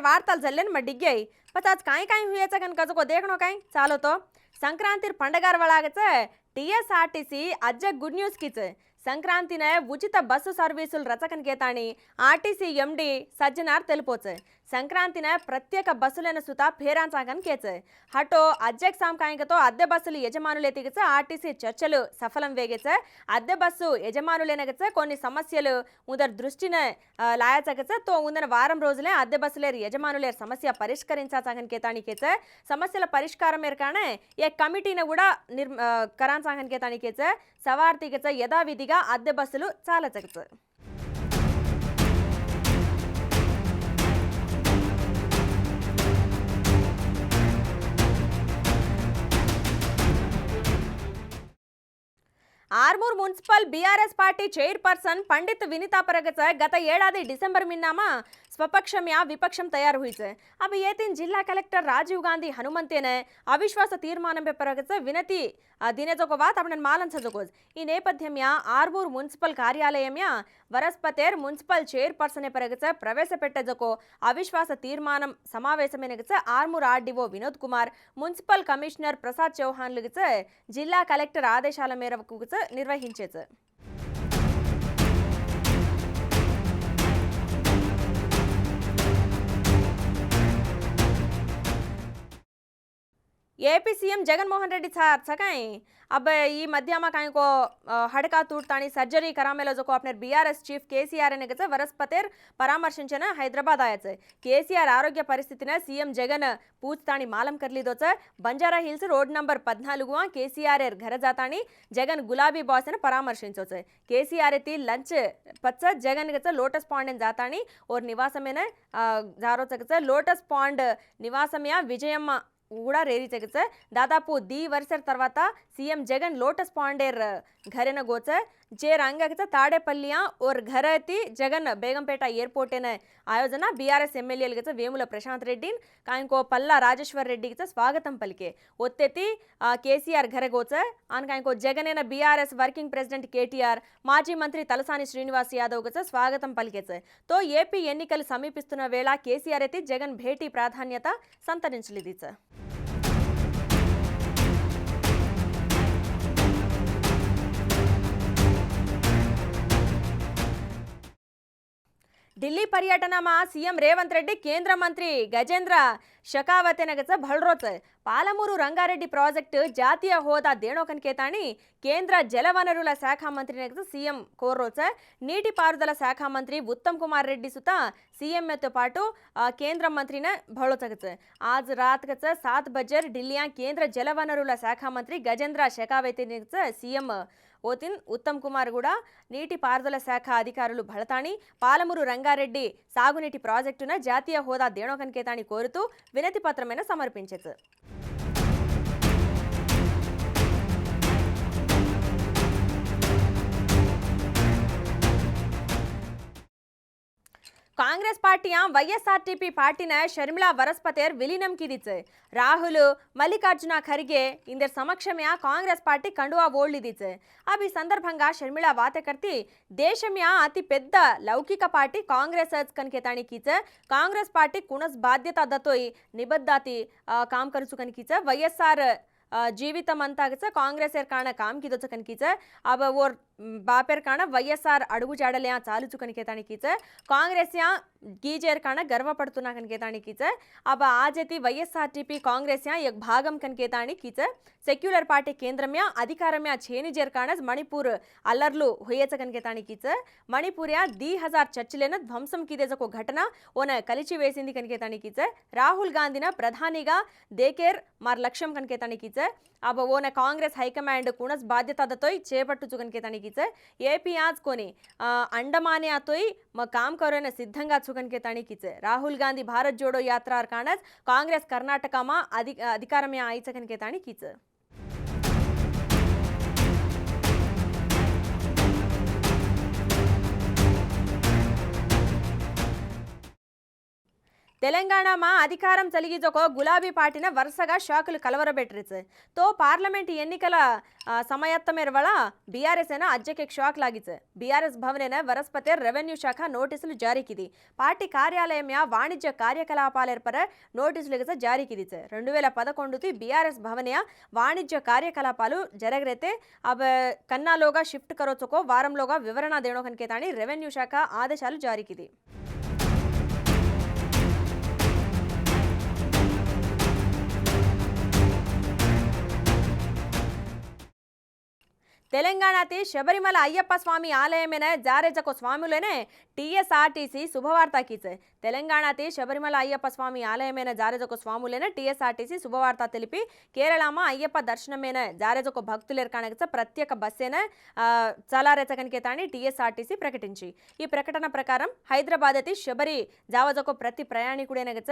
वार्ताल जल्लेन में डिग गई पता आज काई काई हुए कन कजो को देखनो काई चालो तो संक्रांति पंडगार वालागच टीएसआरटीसी अज्ज गुड न्यूज कीच సంక్రాంతిన ఉచిత బస్సు సర్వీసులు రచకనికేతాని ఆర్టీసీ ఎండి సజ్జనార్ తెలుపోచే సంక్రాంతిన ప్రత్యేక బస్సులైన సుత ఫేరాంచాగన్ కేచే హటో అధ్యక్ష సాంకాయింకతో అద్దె బస్సులు యజమానులెతిగచ ఆర్టీసీ చర్చలు సఫలం వేగేచే అద్దె బస్సు యజమానులెనగచ కొన్ని సమస్యలు ఉదర్ దృష్టిన లాయచగచ తో ఉందన వారం రోజులే అద్దె బస్సులేర్ యజమానులేర్ సమస్య పరిష్కరించాగన్ కేతానికేచే సమస్యల పరిష్కారం మేరకానే ఏ కమిటీని కూడా కరాంచాగన్ కేతానికేచే సవార్తిగచ యథావిధిగా అద్దె బస్సులు చాలా జగచ Armoor municipal BRS party chairperson Pandit Vinita परगच गत ఏడాది డిసెంబర్ मिन्नामा स्वपक्षम या विपक्षम तैयार हुई है। अब ये तीन जिला कलेक्टर राजीव गांधी हनुमंते ने अविश्वास तीर्मान पे परगच विनती दिने जो बात अपने मालन सजोकोज ई नेपथ्यम आर्मूर मुन्सिपल कार्यालय वरस्पतेर मुन्सिपल चेयरपर्सन परगच प्रवेशपेट्टजको अविश्वास तीर्मान समावेशमेन Armoor RDO Vinod Kumar municipal commissioner Prasad Chauhan जिला कलेक्टर आदेशाल मेరకు నిర్వహించేది। AP CM Jaganmohan Reddy sir सकाई अब ఈ మధ్య మా కాయको हड़का तूड़तानी सर्जरी करामेलो जो को अपने बीआरएस चीफ केसीआर ने गच वरस्पतेर परामर्शिंचन हैदराबाद आयाच केसीआर आरोग्य परिस्थितीने सीएम जगन पूछतानी मालम करली दोच बंजारा हिल्स रोड नंबर 14 केसीआर घर जातानी जगन गुलाबी बॉस ने परामर्शिंचोच केसीआर ती लंच पच्च जगन गच लोटस पॉन्ड जातानी और निवासमेन जारो गच लोटस पॉन्ड निवासमया विजयम्मा కూడా రేరీ చెగచ దాదాపు दी वर्षर తర్వాత सीएम जगन लोटस पॉन्डेर घरेन गोच जे रंगच ताडेपल्लिया और घरती जगन बेगंपेट एयरपोर्ट आयोजना बीआरएस एमएलए वेमुल प्रशांत रेड्डी कायको पल्ला राजेश्वर रेड्डी स्वागतम पलिके ओत्तेती केसीआर घर गोच आन कायको जगन बीआरएस वर्किंग प्रेसिडेंट केटीआर माजी मंत्री तलसानी श्रीनिवास यादव गच स्वागतम पलिकेच तो ఏపీ ఎన్నికలు సమీపిస్తున్న వేళ కేసీఆర్ అయితే జగన్ భేటీ ప్రాధాన్యత సంతరించలేదిచ। दिल्ली पर्यटन में सीएम रेवंत रेड्डी केंद्र मंत्री गजेंद्र शेखावते नगच भलरोच पालमूरु रंगारेड्डी प्राजेक्ट जातीय होदा देणोकन केतानी केंद्र जलवनरुल शाख मंत्री नगच सीएम कोर्रोच नीटी पारुदल शाख मंत्री उत्तम कुमार रेड्डी सुत सीएम तो पाटू केंद्र मंत्री ने भलोचगच आज रात गच 7 बजे दिल्ली केंद्र जलवनरुल शाख मंत्री गजेंद्र शेखावते नगच सीएम ఓతిన్ ఉత్తమ్ కుమార్ కూడా నీటి పారుదల శాఖ అధికారులు భళతాని పాలమూరు రంగారెడ్డి సాగునీటి ప్రాజెక్టున జాతీయ హోదా దేణోకన్కేతాని కోరుతూ వినతి పత్రమైన సమర్పించారు। कांग्रेस पार्टी वैएसआरटीपी पार्टी ने शर्मिला वरस्पतेर विलीनम की दीचे राहुल मल्लिकार्जुन खरगे इंदर समक्ष में कांग्रेस पार्टी कंडुआ ओढ़ली दीचे। अब इस संदर्भंगा शर्मिला बातें करती देशम अति पेद्द लौकिक पार्टी कांग्रेस कनकेतानी कीचे कांग्रेस पार्टी कुणस बाध्यता दतोई निबद्धाती काम करुचुकन कीचे वैएसआर जीवितम अंता कांग्रेस कारण काम की दोचकन कीचे अब वो बापेर कारण वैएसआर अड़गु जाडल चालू चुकन केतानी कीचे कांग्रेस गीजेर कारण गर्व पड़तुना कनकेतानी कीचे अब आजती वैएसआरटीपी कांग्रेस एक भागम कनकेतानी कीचे सेक्युलर पार्टी केंद्र में अधिकार में छेनिजेर कारण मणिपुर अल्लर्लु हुएच कनकेतानी कीचे मणिपुर 2000 चर्चिलेन ध्वंसम की देजको घटना ओन कलिचि वेसिंदी कनकेतानी कीचे राहुल गांधी प्रधानीगा देकेर मार लक्ष्यम कनकेतानी कीचे अब ओन कांग्रेस हाईकमांड कुणस बाध्यता दतोई चेपट्टु चुकन केतानी कीचे एपी आज कोनी अंडमाने आतोई म काम करोने सिद्धंगा चुकन केतानी कीचे राहुल गांधी भारत जोड़ो यात्रा कारण कांग्रेस कर्नाटक में अधिकार में आई चकन केतानी कीचे। తెలంగాణમાં అధికారం చలిగిజొక గులాబీ పార్టీన వరుసగా షాకులు కలవరబెట్టరిছে તો પાર્લામેન્ટ એન્નિકల સમયત્તમેરવಳ બીઆરએસ એના અજ્જકે షాక్ లాగిছে બીઆરએસ భవనేన వరస్పతి రెవెన్యూ శాఖ నోటీసులు జారీకిది పార్టీ కార్యాలయమ్య వాణిజ్య కార్యకలాపాలేర్పర నోటీసులు జారీకిదిছে 2011 बीआरएस భవనయ వాణిజ్య కార్యకలాపాలు జరగరైతే अब కన్నాలోగా షిఫ్ట్ కరోచుకో వారంలోగా వివరణ దేణోకనికే తాని రెవెన్యూ శాఖ ఆదేశాలు జారీకిది తెలంగాణతి శబరిమల అయ్యప్ప స్వామి ఆలయమైన జారేజకు స్వాములనే టీఎస్ఆర్టీసీ శుభవార్తాకిছে తెలంగాణతి శబరిమల అయ్యప్ప స్వామి ఆలయమైన జారేజకు స్వాములనే టీఎస్ఆర్టీసీ శుభవార్త తెలిపి కేరళమ అయ్యప్ప దర్శనమైన జారేజకు భక్తులేర్ కానగచ ప్రత్యేక బస్సేన చలారెచకనికే తాని టీఎస్ఆర్టీసీ ప్రకటించి ఈ ప్రకటన ప్రకారం హైదరాబాద్ అతి శబరి జావజకు ప్రతి ప్రయాణికుడైనగచ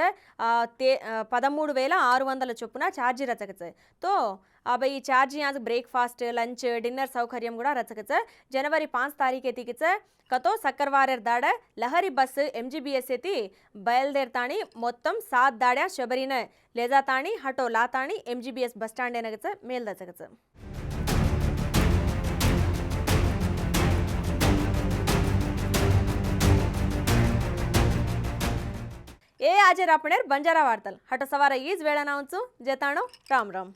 13,600 చొప్పున ఛార్జీ రచకచ तो अब ఈ ఛార్జీ आज ब्रेकफास्ट लंच डिनर सौकर्यम కూడా రచకచ जनवरी 5 तारीखे तिकिच कतो सक्करवारेर दाड लहरी बस MGBS एती बयलदेरताणी మొత్తం 7 दाड्या शबरीन लेजाताणी हटो लाताणी MGBS बस स्टैंड एनगच मेलदचकच ए आजे रापणेर बंजारा वार्तल हटो सवार ईज वेळा नावचु जेताणो राम राम